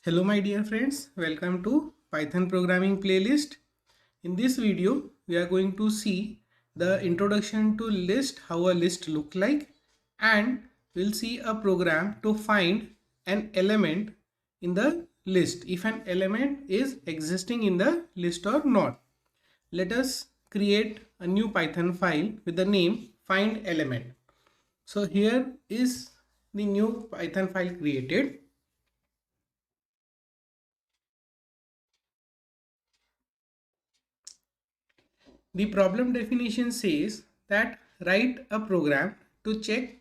Hello my dear friends, welcome to Python programming playlist. In this video, we are going to see the introduction to list, how a list look like, and we'll see a program to find an element in the list, if an element is existing in the list or not. Let us create a new Python file with the name find element. So here is the new Python file created. The problem definition says that write a program to check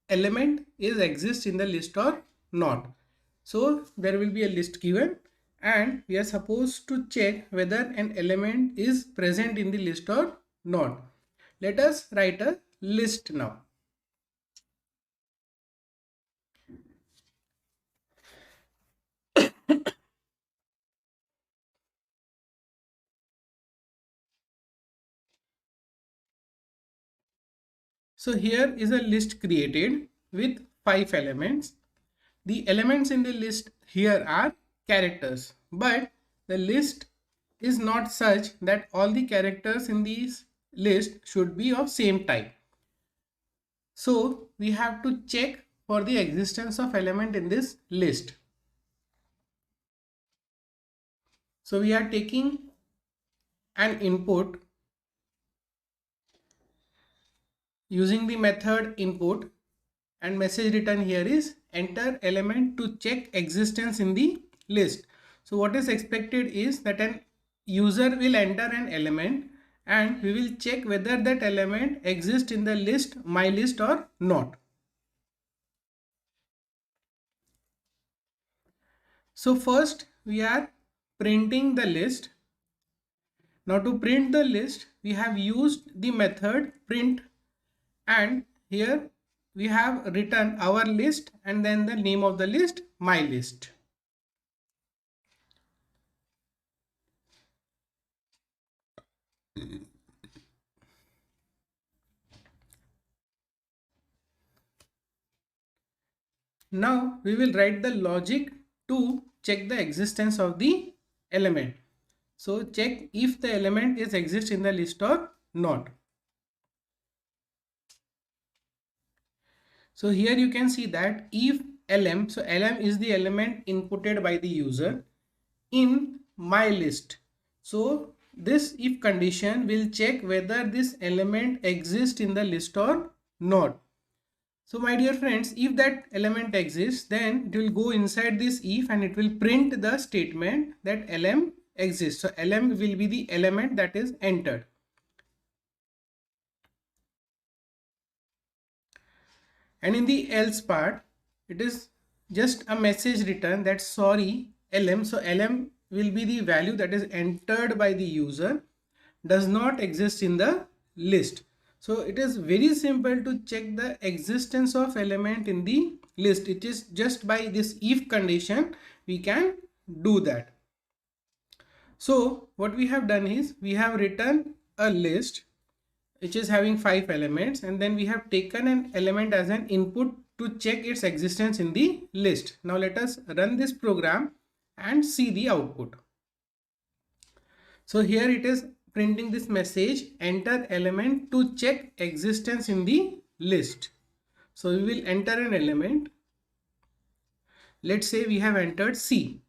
element is exist in the list or not. So there will be a list given and we are supposed to check whether an element is present in the list or not. Let us write a list now. So here is a list created with 5 elements. The elements in the list here are characters, but the list is not such that all the characters in this list should be of same type. So we have to check for the existence of element in this list. So we are taking an input using the method input, and message return here is enter element to check existence in the list. So what is expected is that an user will enter an element and we will check whether that element exists in the list my list or not. So first we are printing the list. Now to print the list we have used the method print, and here we have written our list and then the name of the list my list. Now we will write the logic to check the existence of the element. So check if the element is exist in the list or not. So here you can see that if lm, so lm is the element inputted by the user in my list. So this if condition will check whether this element exists in the list or not. So my dear friends, if that element exists, then it will go inside this if and it will print the statement that lm exists. So lm will be the element that is entered. And in the else part, it is just a message return that sorry lm. So lm will be the value that is entered by the user, does not exist in the list. So it is very simple to check the existence of element in the list. It is just by this if condition we can do that. So what we have done is we have written a list which is having 5 elements, and then we have taken an element as an input to check its existence in the list. Now let us run this program and see the output. So here it is printing this message enter element to check existence in the list. So we will enter an element. Let's say we have entered C.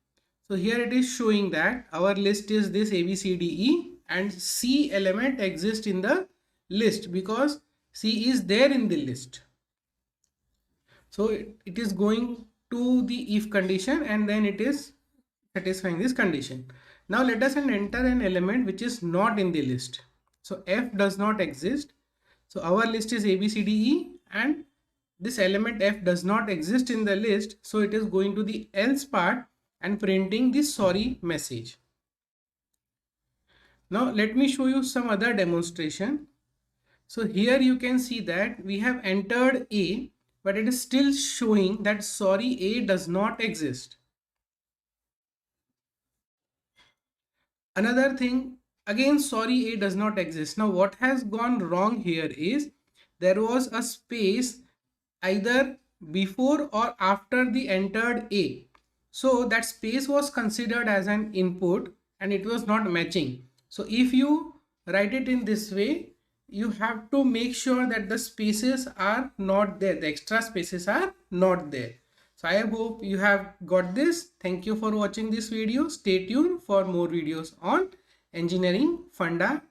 So here it is showing that our list is this A, B, C, D, E, and C element exists in the list because C is there in the list. So it is going to the if condition and then it is satisfying this condition. Now let us enter an element which is not in the list. So F does not exist. So our list is A, B, C, D, E, and this element F does not exist in the list. So it is going to the else part and printing the sorry message. Now let me show you some other demonstration. So here you can see that we have entered A, but it is still showing that sorry A does not exist. Another thing, again sorry A does not exist. Now what has gone wrong here is there was a space either before or after the entered A. So that space was considered as an input and it was not matching. So if you write it in this way, you have to make sure that the spaces are not there, the extra spaces are not there. So I hope you have got this. Thank you for watching this video. Stay tuned for more videos on engineering funda